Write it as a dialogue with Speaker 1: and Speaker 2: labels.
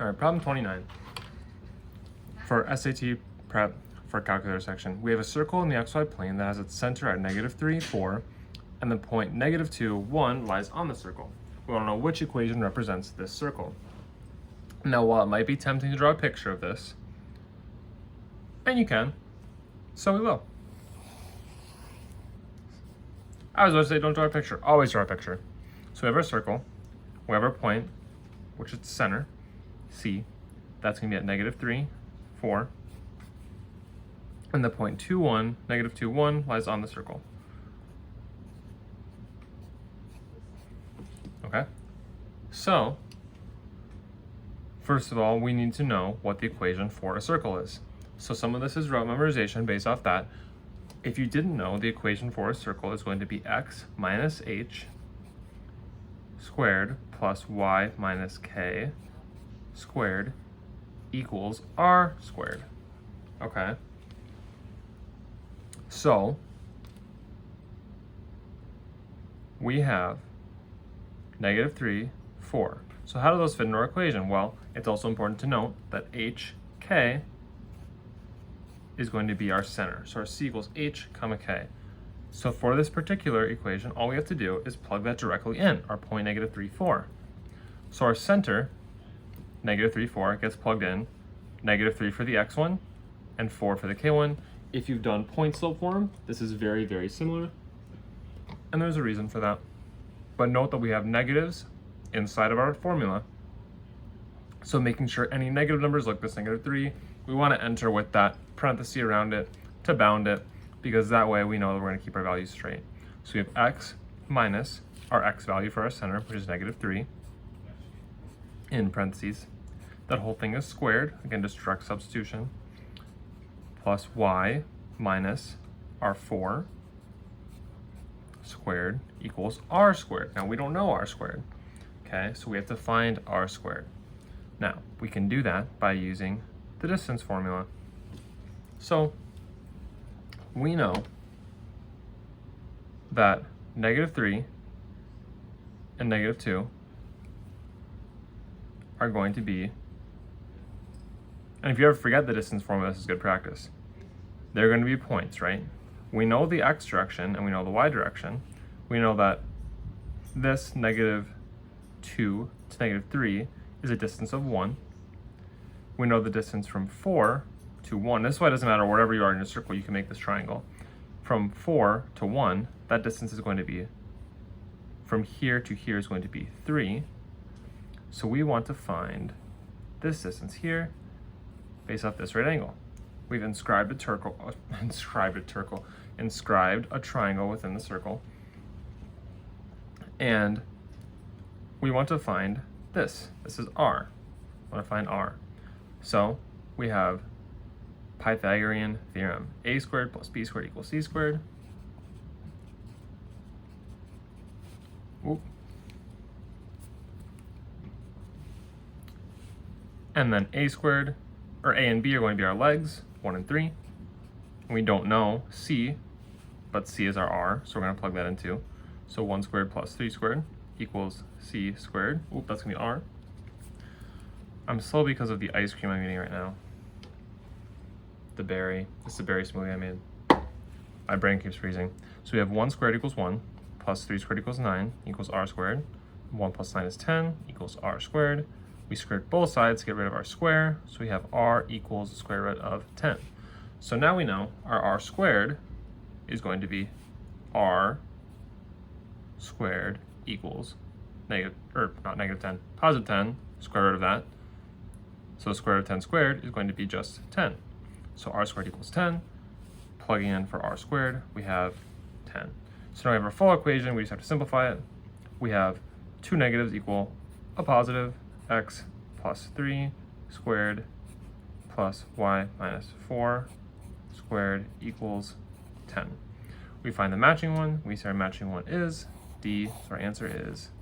Speaker 1: All right, problem 29. For SAT prep for calculator section, we have a circle in the xy plane that has its center at -3, 4, and the point -2, 1 lies on the circle. We want to know which equation represents this circle. Now, while it might be tempting to draw a picture of this, and you can, so we will. I was about to say don't draw a picture. Always draw a picture. So we have our circle, we have our point, which is the center, C. That's going to be at -3, 4. And the point 2, 1, -2, 1 lies on the circle. Okay? So, first of all, we need to know what the equation for a circle is. So some of this is rote memorization based off that. If you didn't know, the equation for a circle is going to be x minus h squared plus y minus k squared equals r squared. Okay? So, we have -3, 4. So how do those fit into our equation? Well, it's also important to note that hk is going to be our center. So our c equals h comma k. So for this particular equation, all we have to do is plug that directly in, our point -3, 4. So our center, -3, 4, gets plugged in, -3 for the x one, and 4 for the k one. If you've done point slope form, this is very, very similar, and there's a reason for that. But note that we have negatives inside of our formula. So making sure any negative numbers like this -3, we want to enter with that parenthesis around it to bound it, because that way we know that we're going to keep our values straight. So we have x minus our x value for our center, which is -3, in parentheses. That whole thing is squared, again just direct substitution, plus y minus our 4 squared equals r squared. Now we don't know r squared, okay, so we have to find r squared. Now we can do that by using the distance formula. So we know that -3 and -2 are going to be, and if you ever forget the distance formula, this is good practice. They're going to be points, right? We know the x direction and we know the y direction. We know that this -2 to -3 is a distance of 1. We know the distance from 4 to 1. This is why it doesn't matter wherever you are in your circle, you can make this triangle. From 4 to 1, that distance is going to be, from here to here is going to be 3. So we want to find this distance here based off this right angle. We've inscribed a triangle within the circle. And we want to find this. This is r. I want to find r. So we have Pythagorean theorem. A squared plus b squared equals c squared. Oop. And then a squared, or a and b are going to be our legs, 1 and 3. We don't know c, but c is our r, so we're going to plug that in too. So 1 squared plus 3 squared equals c squared. Oop, that's going to be r. I'm slow because of the ice cream I'm eating right now. This is the berry smoothie I made. My brain keeps freezing. So we have 1 squared equals 1, plus 3 squared equals 9, equals r squared. 1 plus 9 is 10, equals r squared. We squared both sides to get rid of our square, so we have r equals the square root of 10. So now we know our r squared is going to be r squared equals positive 10, square root of that. So the square root of 10 squared is going to be just 10. So r squared equals 10. Plugging in for r squared, we have 10. So now we have our full equation, we just have to simplify it. We have two negatives equal a positive, x plus 3 squared plus y minus 4 squared equals 10. We find the matching one. We say our matching one is D, so our answer is